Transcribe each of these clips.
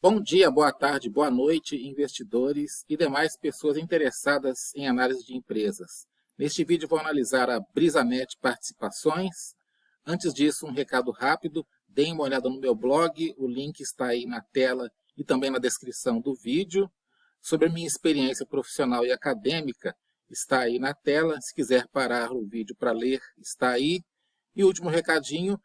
Bom dia, boa tarde, boa noite, investidores e demais pessoas interessadas em análise de empresas. Neste vídeo vou analisar a Brisanet Participações. Antes disso, um recado rápido, deem uma olhada no meu blog, o link está aí na tela e também na descrição do vídeo. Sobre a minha experiência profissional e acadêmica, está aí na tela. Se quiser parar o vídeo para ler, está aí. E o último recadinho,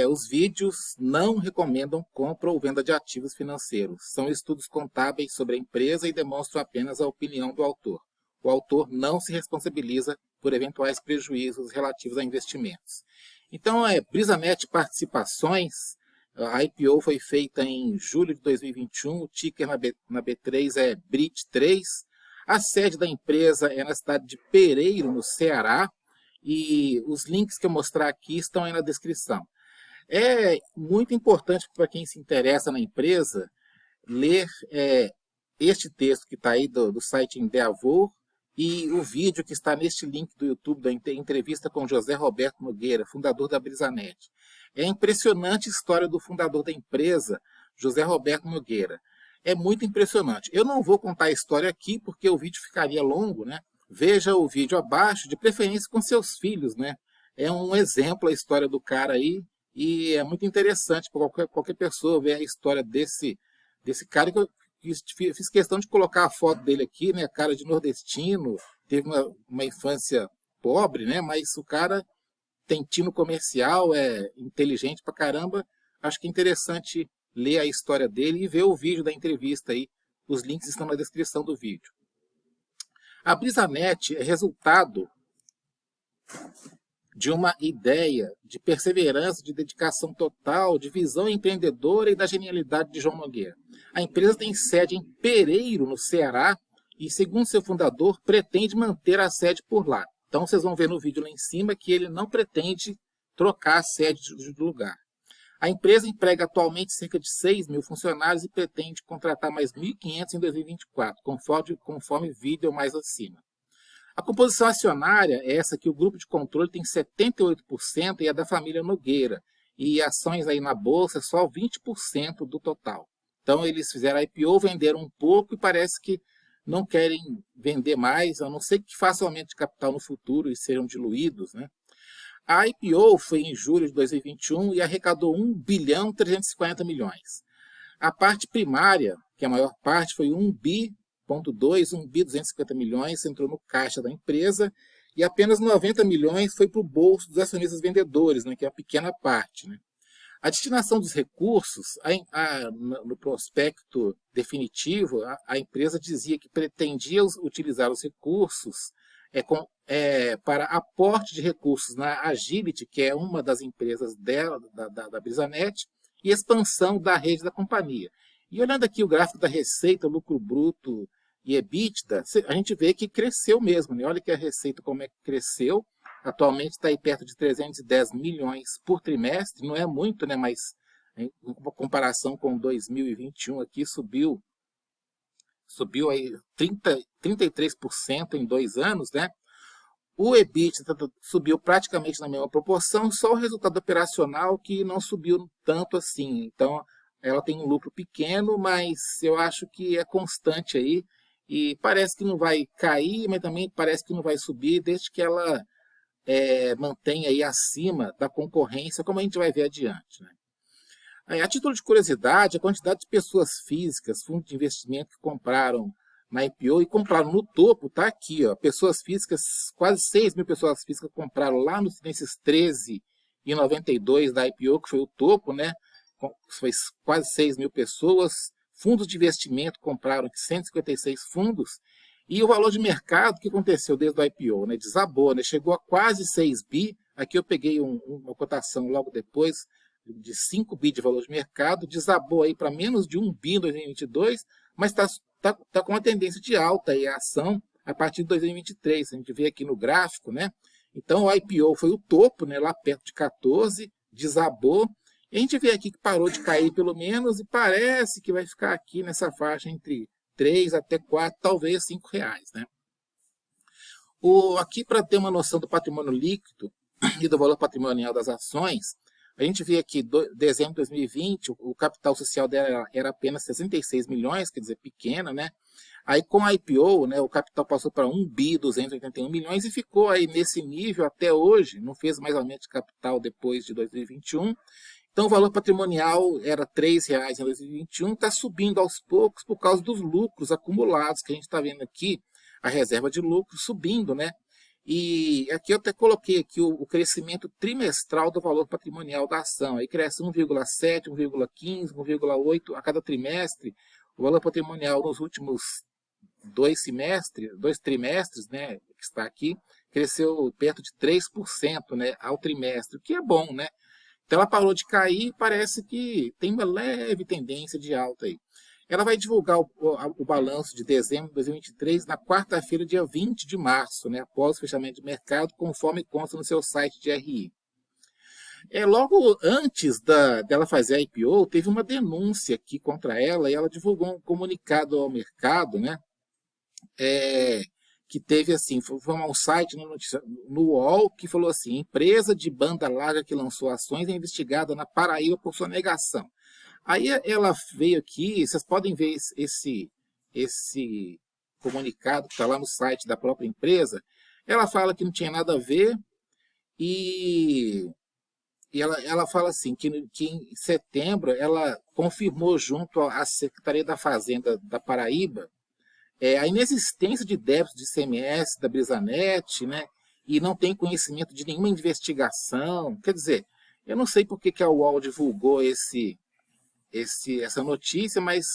os vídeos não recomendam compra ou venda de ativos financeiros. São estudos contábeis sobre a empresa e demonstram apenas a opinião do autor. O autor não se responsabiliza por eventuais prejuízos relativos a investimentos. Então, Brisanet Participações, a IPO foi feita em julho de 2021, o ticker na B3 é BRIT3. A sede da empresa é na cidade de Pereiro, no Ceará, e os links que eu mostrar aqui estão aí na descrição. É muito importante para quem se interessa na empresa ler este texto que está aí do site Endeavor e o vídeo que está neste link do YouTube da entrevista com José Roberto Nogueira, fundador da Brisanet. É impressionante a história do fundador da empresa, José Roberto Nogueira. É muito impressionante. Eu não vou contar a história aqui porque o vídeo ficaria longo, né? Veja o vídeo abaixo, de preferência com seus filhos, né? É um exemplo a história do cara aí. E é muito interessante para qualquer pessoa ver a história desse cara que eu fiz questão de colocar a foto dele aqui, né? Cara de nordestino, teve uma infância pobre, né? Mas o cara tem tino comercial, é inteligente pra caramba. Acho que é interessante ler a história dele e ver o vídeo da entrevista aí. Os links estão na descrição do vídeo. A Brisanet é resultado de uma ideia de perseverança, de dedicação total, de visão empreendedora e da genialidade de João Nogueira. A empresa tem sede em Pereiro, no Ceará, e, segundo seu fundador, pretende manter a sede por lá. Então, vocês vão ver no vídeo lá em cima que ele não pretende trocar a sede do lugar. A empresa emprega atualmente cerca de 6 mil funcionários e pretende contratar mais 1.500 em 2024, conforme vídeo mais acima. A composição acionária é essa que o grupo de controle tem 78% e é da família Nogueira. E ações aí na bolsa só 20% do total. Então eles fizeram a IPO, venderam um pouco e parece que não querem vender mais, a não ser que façam aumento de capital no futuro e sejam diluídos, né? A IPO foi em julho de 2021 e arrecadou 1 bilhão 340 milhões. A parte primária, que é a maior parte, foi 1 bi 1 bi 250 milhões entrou no caixa da empresa e apenas 90 milhões foi para o bolso dos acionistas vendedores, né, que é uma pequena parte. Né. A destinação dos recursos, no prospecto definitivo, a empresa dizia que pretendia utilizar os recursos para aporte de recursos na Agility, que é uma das empresas dela, da Brisanet, e expansão da rede da companhia. E olhando aqui o gráfico da receita, lucro bruto e EBITDA, a gente vê que cresceu mesmo. Né? Olha que a receita como é que cresceu. Atualmente está aí perto de 310 milhões por trimestre. Não é muito, né? Mas em comparação com 2021 aqui, subiu aí 33% em 2 anos. Né? O EBITDA subiu praticamente na mesma proporção, só o resultado operacional que não subiu tanto assim. Então, ela tem um lucro pequeno, mas eu acho que é constante aí. E parece que não vai cair, mas também parece que não vai subir, desde que ela mantenha aí acima da concorrência, como a gente vai ver adiante. Né? A título de curiosidade, a quantidade de pessoas físicas, fundos de investimento que compraram na IPO e compraram no topo, está aqui. Ó, pessoas físicas, quase 6 mil pessoas físicas compraram lá nesses 13,92 da IPO, que foi o topo, né? Foi quase 6 mil pessoas. Fundos de investimento compraram 156 fundos. E o valor de mercado, o que aconteceu desde o IPO? Né? Desabou, né? Chegou a quase 6 bi. Aqui eu peguei uma cotação logo depois de 5 bi de valor de mercado. Desabou aí para menos de 1 bi em 2022, mas está com uma tendência de alta aí a ação a partir de 2023. A gente vê aqui no gráfico, né? Então o IPO foi o topo, né? Lá perto de 14, desabou. E a gente vê aqui que parou de cair pelo menos e parece que vai ficar aqui nessa faixa entre 3 até 4, talvez 5 reais. Né? Aqui, para ter uma noção do patrimônio líquido e do valor patrimonial das ações, A gente vê aqui, dezembro de 2020, o capital social dela era apenas 66 milhões, quer dizer, pequena, né? Aí com a IPO, né, o capital passou para 1 bi 281 milhões e ficou aí nesse nível até hoje, não fez mais aumento de capital depois de 2021. Então o valor patrimonial era R$ 3,00 em 2021, está subindo aos poucos por causa dos lucros acumulados, que a gente está vendo aqui, a reserva de lucro subindo, né? E aqui eu até coloquei aqui o crescimento trimestral do valor patrimonial da ação. Aí cresce 1,7, 1,15, 1,8 a cada trimestre. O valor patrimonial nos últimos dois trimestres, né, que está aqui, cresceu perto de 3%, né, ao trimestre, o que é bom, né? Então ela parou de cair e parece que tem uma leve tendência de alta aí. Ela vai divulgar o balanço de dezembro de 2023 na quarta-feira, dia 20 de março, né, após o fechamento de mercado, conforme consta no seu site de RI. Logo antes dela fazer a IPO, teve uma denúncia aqui contra ela e ela divulgou um comunicado ao mercado, né, que teve assim, foi um site no UOL que falou assim: empresa de banda larga que lançou ações é investigada na Paraíba por sonegação. Aí ela veio aqui, vocês podem ver esse comunicado que está lá no site da própria empresa. Ela fala que não tinha nada a ver e ela fala assim, que em setembro ela confirmou junto à Secretaria da Fazenda da Paraíba a inexistência de débitos de ICMS da Brisanet, né? E não tem conhecimento de nenhuma investigação. Quer dizer, eu não sei por que a UOL divulgou essa notícia, mas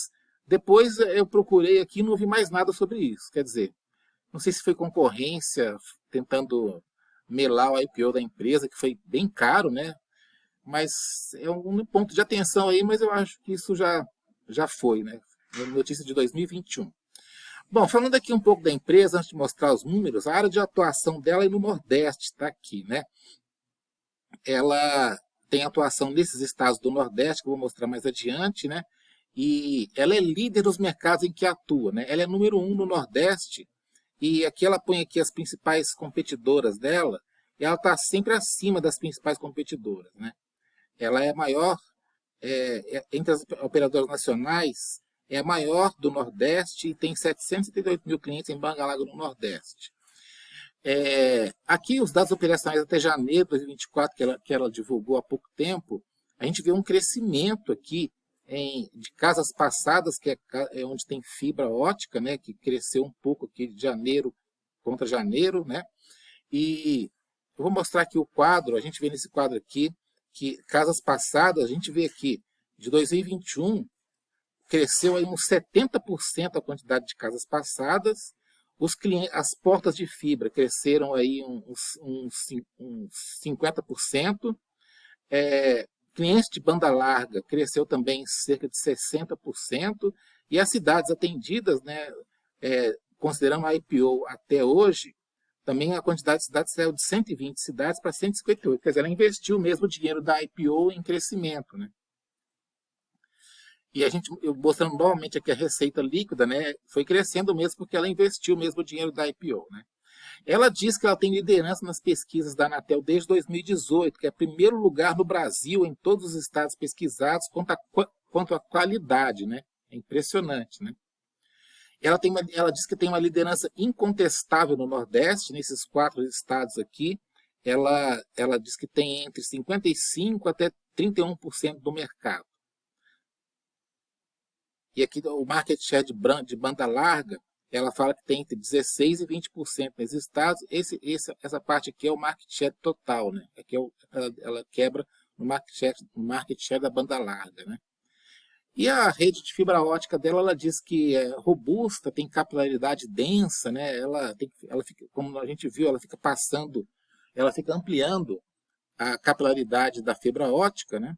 depois eu procurei aqui e não vi mais nada sobre isso. Quer dizer, não sei se foi concorrência tentando melar o IPO da empresa, que foi bem caro, né? Mas é um ponto de atenção aí, mas eu acho que isso já foi, né? Notícia de 2021. Bom, falando aqui um pouco da empresa, antes de mostrar os números, a área de atuação dela é no Nordeste, está aqui, né? Ela tem atuação nesses estados do Nordeste, que eu vou mostrar mais adiante, né? E ela é líder dos mercados em que atua, né? Ela é número 1 no Nordeste, e aqui ela põe aqui as principais competidoras dela, e ela está sempre acima das principais competidoras, né? Ela é maior, entre as operadoras nacionais, é a maior do Nordeste e tem 778 mil clientes em Bangalore, no Nordeste. Aqui os dados operacionais até janeiro de 2024, que ela divulgou há pouco tempo, a gente vê um crescimento aqui de casas passadas, que é onde tem fibra ótica, né, que cresceu um pouco aqui de janeiro contra janeiro, né? E eu vou mostrar aqui o quadro, a gente vê nesse quadro aqui, que casas passadas, a gente vê aqui, de 2021, cresceu aí uns 70% a quantidade de casas passadas, as portas de fibra cresceram aí uns 50%, clientes de banda larga cresceu também cerca de 60%, e as cidades atendidas, né, considerando a IPO até hoje, também a quantidade de cidades saiu de 120 cidades para 158, quer dizer, ela investiu mesmo o dinheiro da IPO em crescimento, né? E eu mostrando novamente aqui a receita líquida, né, foi crescendo mesmo porque ela investiu mesmo o dinheiro da IPO, né? Ela diz que ela tem liderança nas pesquisas da Anatel desde 2018, que é primeiro lugar no Brasil em todos os estados pesquisados quanto à qualidade, né? É impressionante, né? Ela diz que tem uma liderança incontestável no Nordeste, nesses 4 estados aqui. Ela diz que tem entre 55% até 31% do mercado. E aqui o market share de banda larga, ela fala que tem entre 16% e 20% nesses estados. Essa parte aqui é o market share total, né? Aqui ela quebra no market share da banda larga, né? E a rede de fibra ótica dela, ela diz que é robusta, tem capilaridade densa, né? Ela fica, como a gente viu, ela fica ampliando a capilaridade da fibra ótica, né?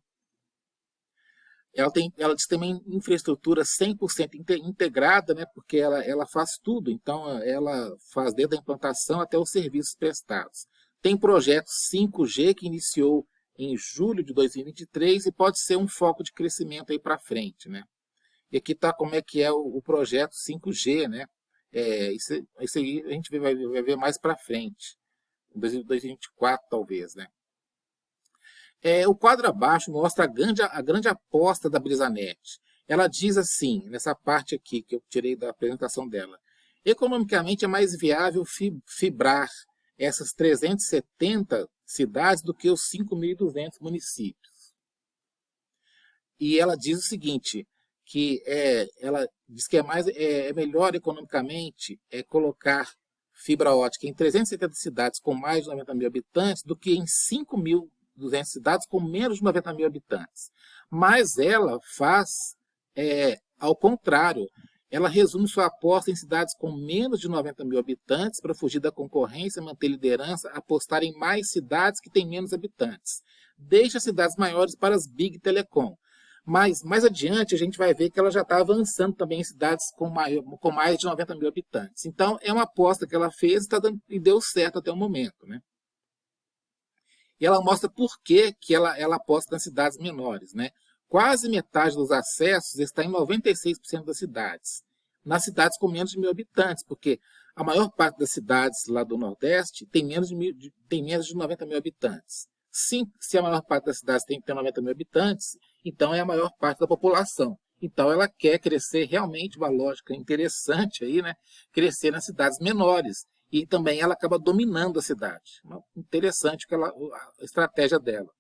Ela diz também infraestrutura 100% integrada, né? Porque ela faz tudo, então ela faz desde a implantação até os serviços prestados. Tem projeto 5G que iniciou em julho de 2023 e pode ser um foco de crescimento aí para frente, né? E aqui está como é que é o projeto 5G, né? Isso aí a gente vai ver mais para frente, em 2024 talvez, né? O quadro abaixo mostra a grande aposta da Brisanet. Ela diz assim, nessa parte aqui que eu tirei da apresentação dela: economicamente é mais viável fibrar essas 370 cidades do que os 5.200 municípios. E ela diz o seguinte, que ela diz que é melhor economicamente colocar fibra ótica em 370 cidades com mais de 90 mil habitantes do que em 5.200 cidades com menos de 90 mil habitantes. Mas ela faz ao contrário. Ela resume sua aposta em cidades com menos de 90 mil habitantes para fugir da concorrência, manter liderança, apostar em mais cidades que têm menos habitantes. Deixa as cidades maiores para as Big Telecom. Mas mais adiante a gente vai ver que ela já está avançando também em cidades com mais de 90 mil habitantes. Então é uma aposta que ela fez e deu certo até o momento, né? E ela mostra por que ela aposta nas cidades menores, né? Quase metade dos acessos está em 96% das cidades. Nas cidades com menos de 1.000 habitantes, porque a maior parte das cidades lá do Nordeste tem menos de 90 mil habitantes. Sim, se a maior parte das cidades tem 90 mil habitantes, então é a maior parte da população. Então ela quer crescer realmente, uma lógica interessante aí, né? Crescer nas cidades menores. E também ela acaba dominando a cidade. Interessante a estratégia dela.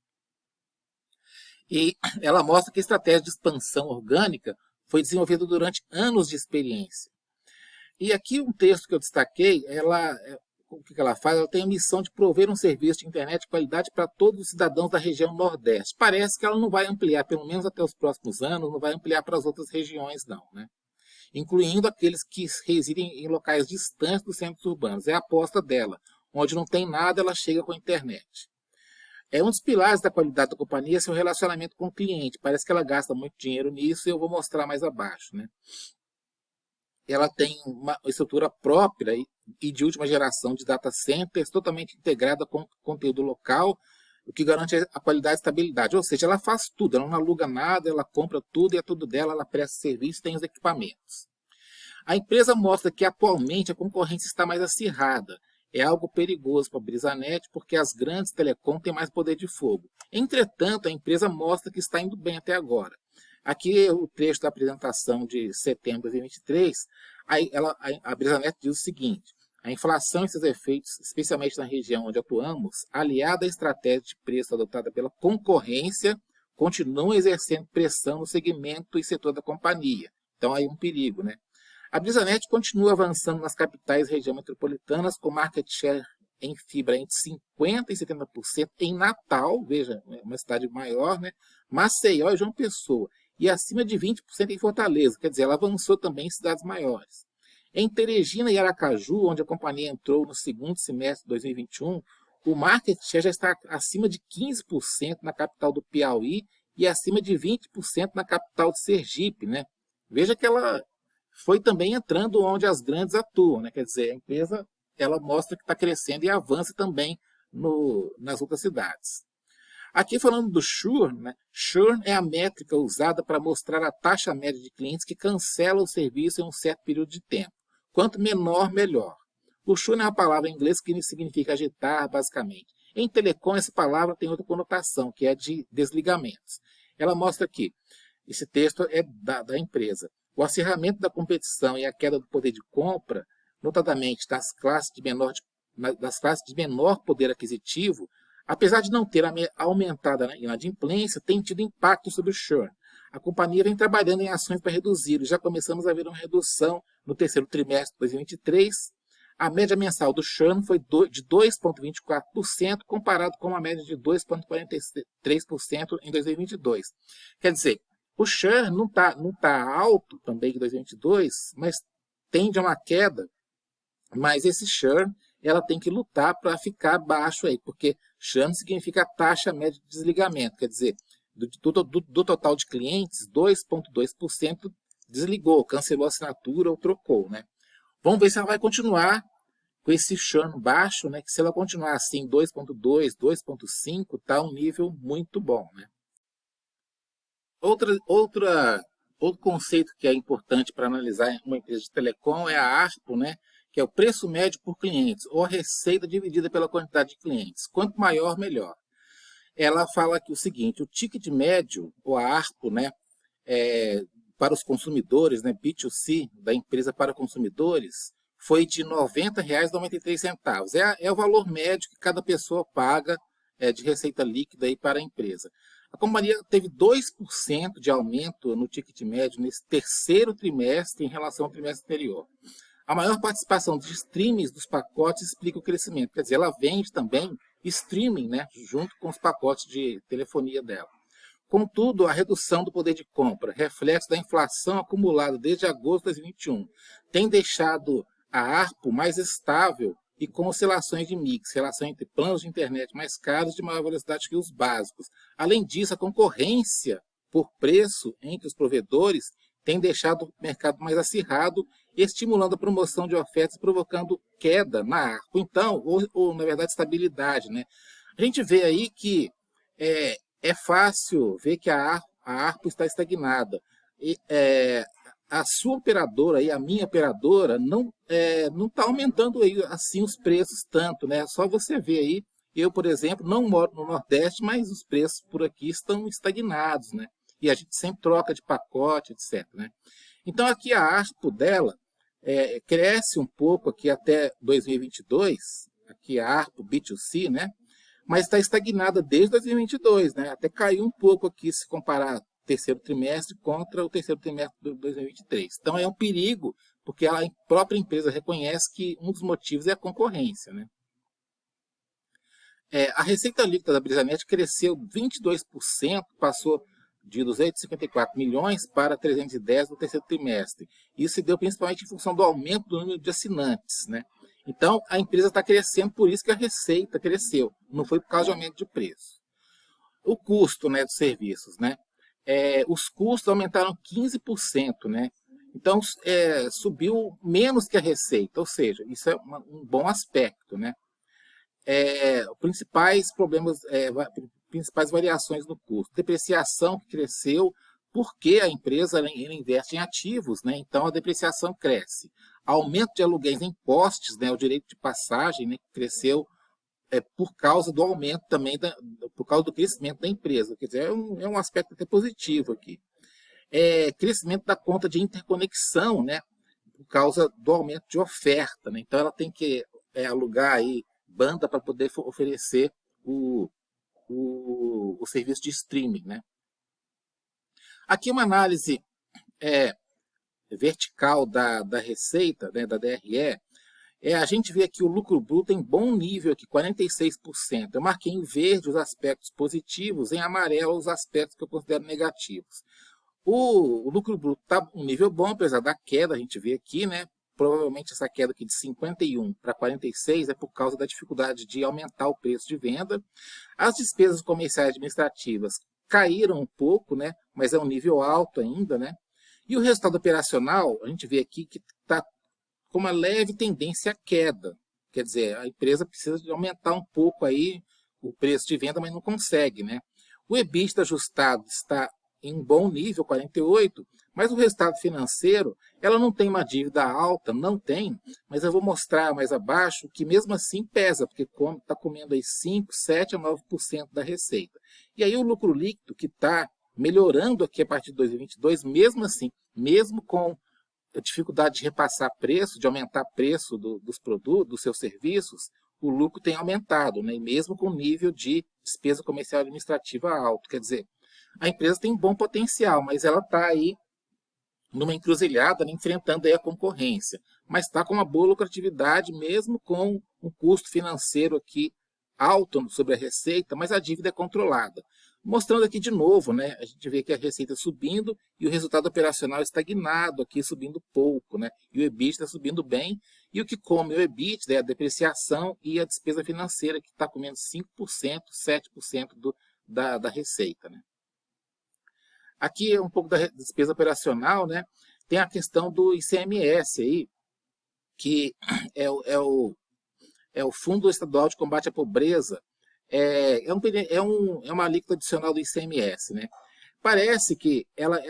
E ela mostra que a estratégia de expansão orgânica foi desenvolvida durante anos de experiência. E aqui um texto que eu destaquei, o que ela faz? Ela tem a missão de prover um serviço de internet de qualidade para todos os cidadãos da região Nordeste. Parece que ela não vai ampliar, pelo menos até os próximos anos, não vai ampliar para as outras regiões não, né? Incluindo aqueles que residem em locais distantes dos centros urbanos. É a aposta dela. Onde não tem nada, ela chega com a internet. Um dos pilares da qualidade da companhia é seu relacionamento com o cliente. Parece que ela gasta muito dinheiro nisso e eu vou mostrar mais abaixo, né? Ela tem uma estrutura própria e de última geração de data centers totalmente integrada com conteúdo local, o que garante a qualidade e estabilidade. Ou seja, ela faz tudo, ela não aluga nada, ela compra tudo e é tudo dela, ela presta serviço e tem os equipamentos. A empresa mostra que atualmente a concorrência está mais acirrada. É algo perigoso para a Brisanet porque as grandes telecom têm mais poder de fogo. Entretanto, a empresa mostra que está indo bem até agora. Aqui é o trecho da apresentação de setembro de 2023. A Brisanet diz o seguinte: a inflação e seus efeitos, especialmente na região onde atuamos, aliada à estratégia de preço adotada pela concorrência, continuam exercendo pressão no segmento e setor da companhia. Então, aí um perigo, né? A Brisanet continua avançando nas capitais e regiões metropolitanas com market share em fibra entre 50% e 70%. Em Natal, veja, uma cidade maior, né? Maceió e João Pessoa. E acima de 20% em Fortaleza. Quer dizer, ela avançou também em cidades maiores. Em Teresina e Aracaju, onde a companhia entrou no segundo semestre de 2021, o market share já está acima de 15% na capital do Piauí e acima de 20% na capital de Sergipe, né? Veja que ela foi também entrando onde as grandes atuam, né? Quer dizer, a empresa ela mostra que está crescendo e avança também nas outras cidades. Aqui falando do churn, né? Churn é a métrica usada para mostrar a taxa média de clientes que cancelam o serviço em um certo período de tempo. Quanto menor, melhor. O churn é uma palavra em inglês que significa agitar, basicamente. Em telecom, essa palavra tem outra conotação, que é de desligamentos. Ela mostra aqui, esse texto é da empresa. O acirramento da competição e a queda do poder de compra, notadamente das classes de menor poder aquisitivo, apesar de não ter aumentado a inadimplência, tem tido impacto sobre o churn. A companhia vem trabalhando em ações para reduzir. Já começamos a ver uma redução no terceiro trimestre de 2023. A média mensal do churn foi de 2,24%, comparado com uma média de 2,43% em 2022. Quer dizer, o churn não tá alto também em 2022, mas tende a uma queda. Mas esse churn, ela tem que lutar para ficar baixo aí, porque churn significa taxa média de desligamento. Quer dizer, do total de clientes, 2,2% desligou, cancelou a assinatura ou trocou, né? Vamos ver se ela vai continuar com esse churn baixo, né? Que se ela continuar assim, 2,2, 2,5, está um nível muito bom, né? Outro conceito que é importante para analisar uma empresa de telecom é a ARPU, né? Que é o preço médio por clientes, ou a receita dividida pela quantidade de clientes. Quanto maior, melhor. ela fala que o seguinte, o ticket médio, ou a ARPO, né, para os consumidores, né, B2C, da empresa para consumidores, foi de R$ 90,93. É o valor médio que cada pessoa paga de receita líquida aí para a empresa. A companhia teve 2% de aumento no ticket médio nesse terceiro trimestre em relação ao trimestre anterior. A maior participação de streamings dos pacotes explica o crescimento. Quer dizer, ela vende também streaming, né, junto com os pacotes de telefonia dela. Contudo, a redução do poder de compra, reflexo da inflação acumulada desde agosto de 2021, tem deixado a ARPO mais estável e com oscilações de mix, relação entre planos de internet mais caros de maior velocidade que os básicos. Além disso, a concorrência por preço entre os provedores tem deixado o mercado mais acirrado, estimulando a promoção de ofertas, provocando queda na ARPO. Então, ou na verdade, estabilidade, né? A gente vê aí que é fácil ver que a ARPO está estagnada. A sua operadora, a minha operadora, não está aumentando aí, assim os preços tanto, né? Só você ver aí, eu, por exemplo, não moro no Nordeste, mas os preços por aqui estão estagnados, né? E a gente sempre troca de pacote, etc, né? Então, aqui a ARPO dela cresce um pouco aqui até 2022, aqui a ARPO B2C, né? Mas está estagnada desde 2022, né? Até caiu um pouco aqui se comparar terceiro trimestre contra o terceiro trimestre de 2023. Então é um perigo, porque a própria empresa reconhece que um dos motivos é a concorrência, né? A receita líquida da Brisanet cresceu 22%, passou de 254 milhões para 310 no terceiro trimestre. Isso se deu principalmente em função do aumento do número de assinantes, né? Então, a empresa está crescendo, por isso que a receita cresceu. Não foi por causa de aumento de preço. O custo, né, dos serviços, né? Os custos aumentaram 15%, né? Então, subiu menos que a receita, ou seja, isso é um bom aspecto, né? Principais problemas, principais variações no custo. Depreciação que cresceu porque a empresa ela investe em ativos, né? Então a depreciação cresce. Aumento de aluguéis em postes, né? O direito de passagem, né? Cresceu por causa do aumento também, por causa do crescimento da empresa. Quer dizer, é um aspecto até positivo aqui. Crescimento da conta de interconexão, né? Por causa do aumento de oferta, né? Então ela tem que alugar aí banda para poder oferecer o serviço de streaming, né? Aqui uma análise vertical da receita, né, da DRE. A gente vê aqui o lucro bruto em bom nível, aqui, 46%. Eu marquei em verde os aspectos positivos, em amarelo os aspectos que eu considero negativos. O lucro bruto está um nível bom, apesar da queda, a gente vê aqui, né? Provavelmente essa queda aqui de 51 para 46 é por causa da dificuldade de aumentar o preço de venda. As despesas comerciais administrativas caíram um pouco, né? Mas é um nível alto ainda, né? E o resultado operacional, a gente vê aqui que está com uma leve tendência à queda. Quer dizer, a empresa precisa de aumentar um pouco aí o preço de venda, mas não consegue, né? O EBITDA ajustado está em um bom nível, 48, mas o resultado financeiro, ela não tem uma dívida alta, não tem, mas eu vou mostrar mais abaixo que mesmo assim pesa, porque está comendo aí 5, 7 a 9% da receita. E aí o lucro líquido, que está melhorando aqui a partir de 2022, mesmo assim, mesmo com a dificuldade de repassar preço, de aumentar preço dos produtos, dos seus serviços, o lucro tem aumentado, né? E mesmo com nível de despesa comercial administrativa alto. Quer dizer, a empresa tem um bom potencial, mas ela está aí numa encruzilhada, né, enfrentando aí a concorrência. Mas está com uma boa lucratividade, mesmo com um custo financeiro aqui alto sobre a receita, mas a dívida é controlada. Mostrando aqui de novo, né, a gente vê que a receita subindo e o resultado operacional estagnado aqui, subindo pouco, né, e o EBITDA está subindo bem, e o que come o EBITDA é a depreciação e a despesa financeira, que está comendo 5%, 7% da receita, né. Aqui é um pouco da despesa operacional, né? Tem a questão do ICMS aí, que é o Fundo Estadual de Combate à Pobreza. É uma alíquota adicional do ICMS, né? Parece que ela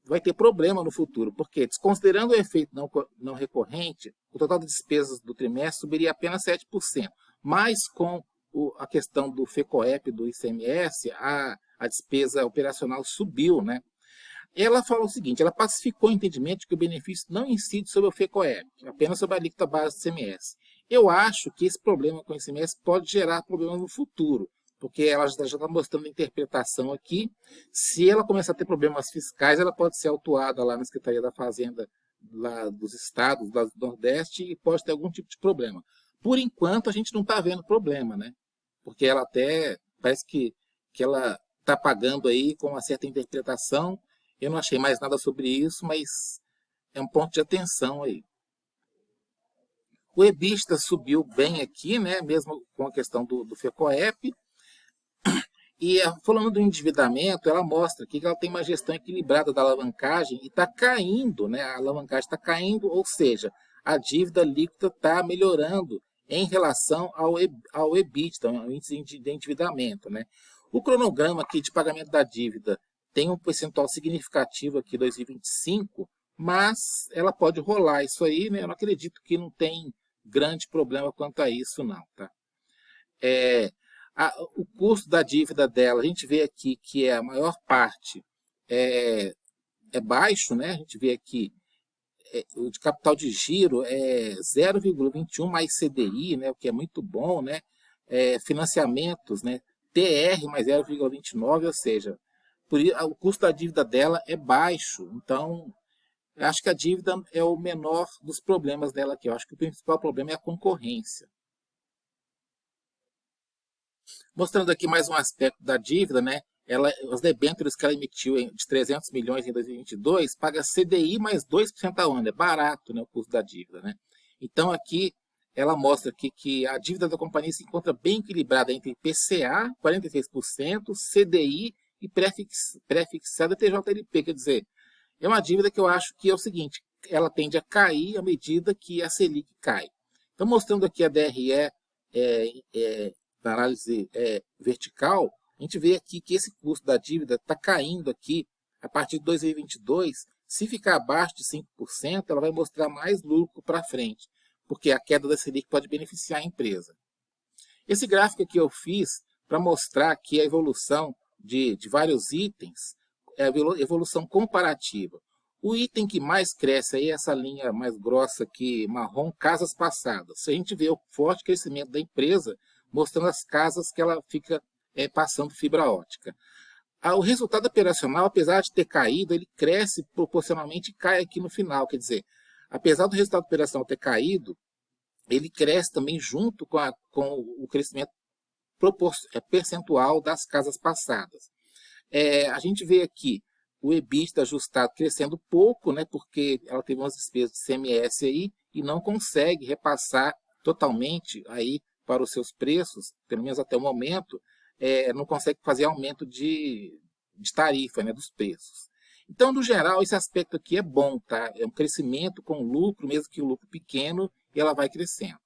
vai ter problema no futuro, porque desconsiderando o efeito não recorrente, o total de despesas do trimestre subiria apenas 7%, mas com a questão do FECOEP, do ICMS, a despesa operacional subiu, né? Ela falou o seguinte, ela pacificou o entendimento de que o benefício não incide sobre o FECOEP, apenas sobre a alíquota base do ICMS. Eu acho que esse problema com o ICMS pode gerar problemas no futuro, porque ela já está mostrando a interpretação aqui. Se ela começar a ter problemas fiscais, ela pode ser autuada lá na Secretaria da Fazenda lá dos estados, lá do Nordeste, e pode ter algum tipo de problema. Por enquanto, a gente não está vendo problema, né? Porque ela até parece que ela está pagando aí com uma certa interpretação. Eu não achei mais nada sobre isso, mas é um ponto de atenção aí. O EBITDA subiu bem aqui, né? Mesmo com a questão do FECOEP. E falando do endividamento, ela mostra aqui que ela tem uma gestão equilibrada da alavancagem e está caindo, né? A alavancagem está caindo, ou seja, a dívida líquida está melhorando em relação ao EBITDA, ao índice de endividamento, né? O cronograma aqui de pagamento da dívida tem um percentual significativo aqui em 2025, mas ela pode rolar isso aí, né? Eu não acredito que não tem grande problema quanto a isso, não, tá? O custo da dívida dela, a gente vê aqui que a maior parte é baixo, né? A gente vê aqui o de capital de giro é 0,21 mais CDI, né? O que é muito bom, né? Financiamentos, né? TR mais 0,29, ou seja, o custo da dívida dela é baixo. Então, eu acho que a dívida é o menor dos problemas dela aqui. Eu acho que o principal problema é a concorrência. Mostrando aqui mais um aspecto da dívida, né? Os debêntures que ela emitiu de 300 milhões em 2022 paga CDI mais 2% ao ano. É barato, né, o custo da dívida, né? Então, aqui ela mostra aqui que a dívida da companhia se encontra bem equilibrada entre IPCA, 46%, CDI e pré-fixada TJLP. Quer dizer, é uma dívida que eu acho que é o seguinte, ela tende a cair à medida que a Selic cai. Então, mostrando aqui a DRE na análise vertical, a gente vê aqui que esse custo da dívida está caindo aqui a partir de 2022. Se ficar abaixo de 5%, ela vai mostrar mais lucro para frente, porque a queda da Selic pode beneficiar a empresa. Esse gráfico aqui eu fiz para mostrar aqui a evolução de vários itens, a evolução comparativa. O item que mais cresce aí é essa linha mais grossa aqui, marrom, casas passadas. A gente vê o forte crescimento da empresa, mostrando as casas que ela fica passando fibra ótica. O resultado operacional, apesar de ter caído, ele cresce proporcionalmente e cai aqui no final. Quer dizer, apesar do resultado operacional ter caído, ele cresce também junto com o crescimento percentual das casas passadas. A gente vê aqui o EBITDA ajustado crescendo pouco, né, porque ela teve umas despesas de CMS aí e não consegue repassar totalmente aí para os seus preços, pelo menos até o momento, não consegue fazer aumento de tarifa, né, dos preços. Então, no geral, esse aspecto aqui é bom, tá? É um crescimento com lucro, mesmo que o lucro pequeno, e ela vai crescendo.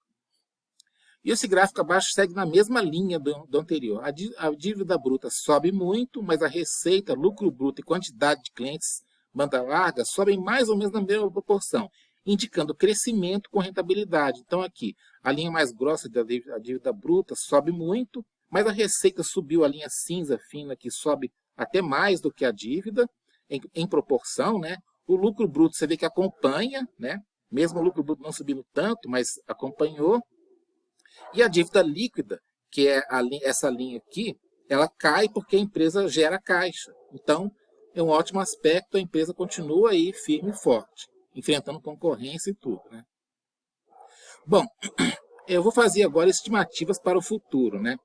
E esse gráfico abaixo segue na mesma linha do anterior. A dívida bruta sobe muito, mas a receita, lucro bruto e quantidade de clientes banda larga sobem mais ou menos na mesma proporção, indicando crescimento com rentabilidade. Então, aqui, a linha mais grossa da dívida bruta sobe muito, mas a receita subiu, a linha cinza fina, que sobe até mais do que a dívida, em proporção, né? O lucro bruto, você vê que acompanha, né? Mesmo o lucro bruto não subindo tanto, mas acompanhou. E a dívida líquida, que é essa linha aqui, ela cai porque a empresa gera caixa. Então, é um ótimo aspecto, a empresa continua aí firme e forte, enfrentando concorrência e tudo, né? Bom, eu vou fazer agora estimativas para o futuro, né?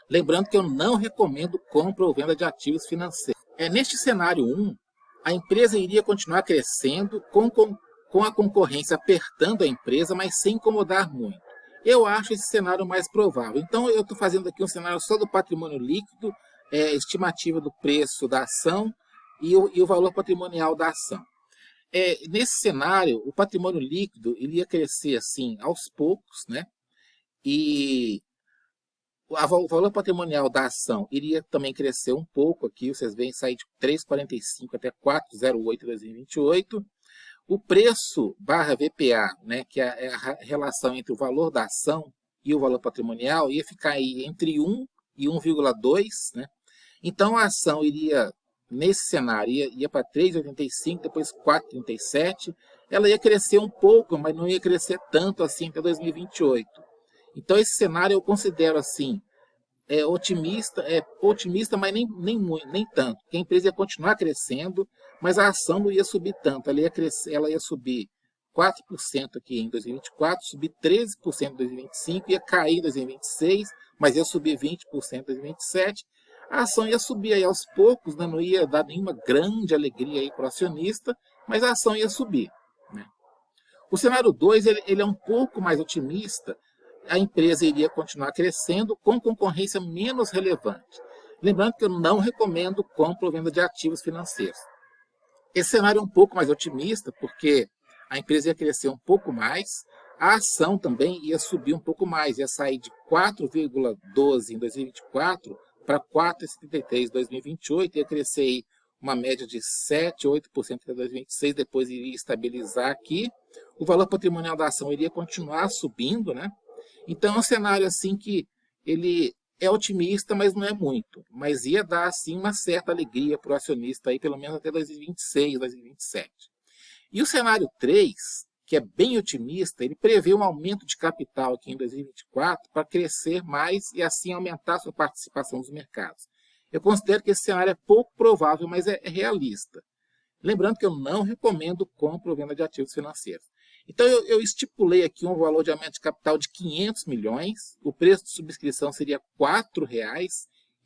Lembrando que eu não recomendo compra ou venda de ativos financeiros. Neste cenário 1, a empresa iria continuar crescendo com a concorrência apertando a empresa, mas sem incomodar muito. Eu acho esse cenário mais provável. Então, eu estou fazendo aqui um cenário só do patrimônio líquido, estimativa do preço da ação e o valor patrimonial da ação. Nesse cenário, o patrimônio líquido iria crescer assim aos poucos, né? E o valor patrimonial da ação iria também crescer um pouco aqui, vocês veem sair de 3,45 até 4,08 em 2028. O preço barra VPA, né, que é a relação entre o valor da ação e o valor patrimonial ia ficar aí entre 1 e 1,2, né? Então a ação iria, nesse cenário, ia para 3,85, depois 4,37. Ela ia crescer um pouco, mas não ia crescer tanto assim até 2028. Então esse cenário eu considero assim, otimista, mas nem tanto. Que a empresa ia continuar crescendo, mas a ação não ia subir tanto. Ela ia subir 4% aqui em 2024, subir 13% em 2025, ia cair em 2026, mas ia subir 20% em 2027. A ação ia subir aí aos poucos, né? Não ia dar nenhuma grande alegria aí para o acionista, mas a ação ia subir, né? O cenário 2 ele é um pouco mais otimista. A empresa iria continuar crescendo com concorrência menos relevante. Lembrando que eu não recomendo compra ou venda de ativos financeiros. Esse cenário é um pouco mais otimista, porque a empresa ia crescer um pouco mais, a ação também ia subir um pouco mais, ia sair de 4,12 em 2024 para 4,73 em 2028, ia crescer aí uma média de 7, 8% até 2026, depois iria estabilizar aqui. O valor patrimonial da ação iria continuar subindo, né? Então é um cenário assim que ele é otimista, mas não é muito. Mas ia dar assim uma certa alegria para o acionista aí, pelo menos até 2026, 2027. E o cenário 3, que é bem otimista, ele prevê um aumento de capital aqui em 2024 para crescer mais e assim aumentar a sua participação nos mercados. Eu considero que esse cenário é pouco provável, mas é realista. Lembrando que eu não recomendo compra ou venda de ativos financeiros. Então eu estipulei aqui um valor de aumento de capital de 500 milhões, o preço de subscrição seria R$ 4,00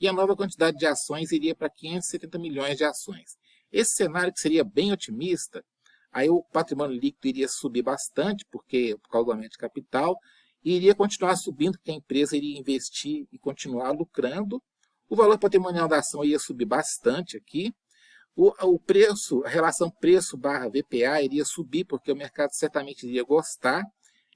e a nova quantidade de ações iria para 570 milhões de ações. Esse cenário que seria bem otimista, aí o patrimônio líquido iria subir bastante, por causa do aumento de capital, e iria continuar subindo, porque a empresa iria investir e continuar lucrando. O valor patrimonial da ação ia subir bastante aqui. O preço, a relação preço/VPA iria subir, porque o mercado certamente iria gostar,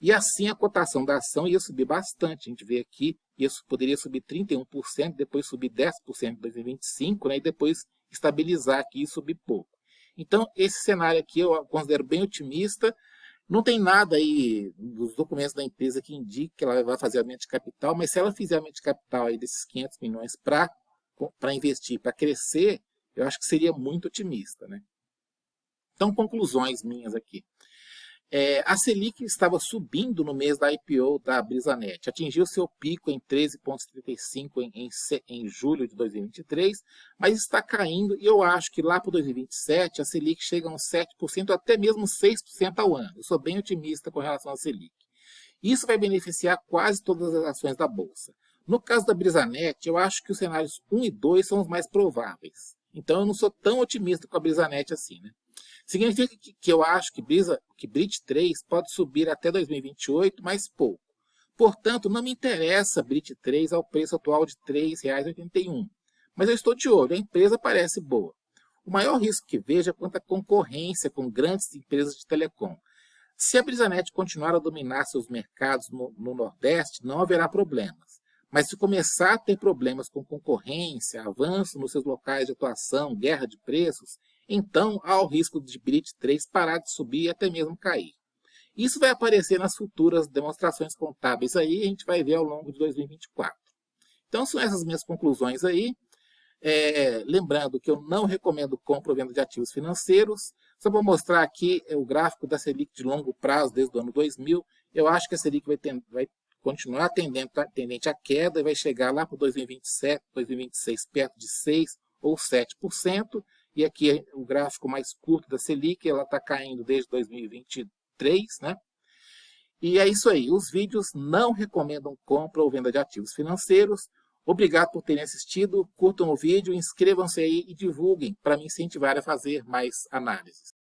e assim a cotação da ação ia subir bastante. A gente vê aqui, isso poderia subir 31%, depois subir 10% em 2025, né, e depois estabilizar aqui e subir pouco. Então, esse cenário aqui eu considero bem otimista. Não tem nada aí nos documentos da empresa que indique que ela vai fazer aumento de capital, mas se ela fizer aumento de capital aí desses 500 milhões para investir, para crescer, eu acho que seria muito otimista, né? Então, conclusões minhas aqui. A Selic estava subindo no mês da IPO da Brisanet, atingiu seu pico em 13,35 em julho de 2023, mas está caindo e eu acho que lá para 2027 a Selic chega a uns 7%, até mesmo 6% ao ano. Eu sou bem otimista com relação à Selic. Isso vai beneficiar quase todas as ações da Bolsa. No caso da Brisanet, eu acho que os cenários 1 e 2 são os mais prováveis. Então eu não sou tão otimista com a Brisanet assim, né? Significa que eu acho que BRIT 3 pode subir até 2028, mas pouco. Portanto, não me interessa BRIT 3 ao preço atual de R$ 3,81. Mas eu estou de olho, a empresa parece boa. O maior risco que vejo é quanto à concorrência com grandes empresas de telecom. Se a Brisanet continuar a dominar seus mercados no Nordeste, não haverá problemas. Mas se começar a ter problemas com concorrência, avanço nos seus locais de atuação, guerra de preços, então há o risco de BRIT 3 parar de subir e até mesmo cair. Isso vai aparecer nas futuras demonstrações contábeis aí, a gente vai ver ao longo de 2024. Então são essas minhas conclusões aí. Lembrando que eu não recomendo compra ou venda de ativos financeiros. Só vou mostrar aqui o gráfico da Selic de longo prazo desde o ano 2000. Eu acho que a Selic vai continuar tendente à queda e vai chegar lá para 2027, 2026 perto de 6% ou 7%. E aqui é o gráfico mais curto da Selic, ela está caindo desde 2023, né? E é isso aí, os vídeos não recomendam compra ou venda de ativos financeiros. Obrigado por terem assistido, curtam o vídeo, inscrevam-se aí e divulguem para me incentivar a fazer mais análises.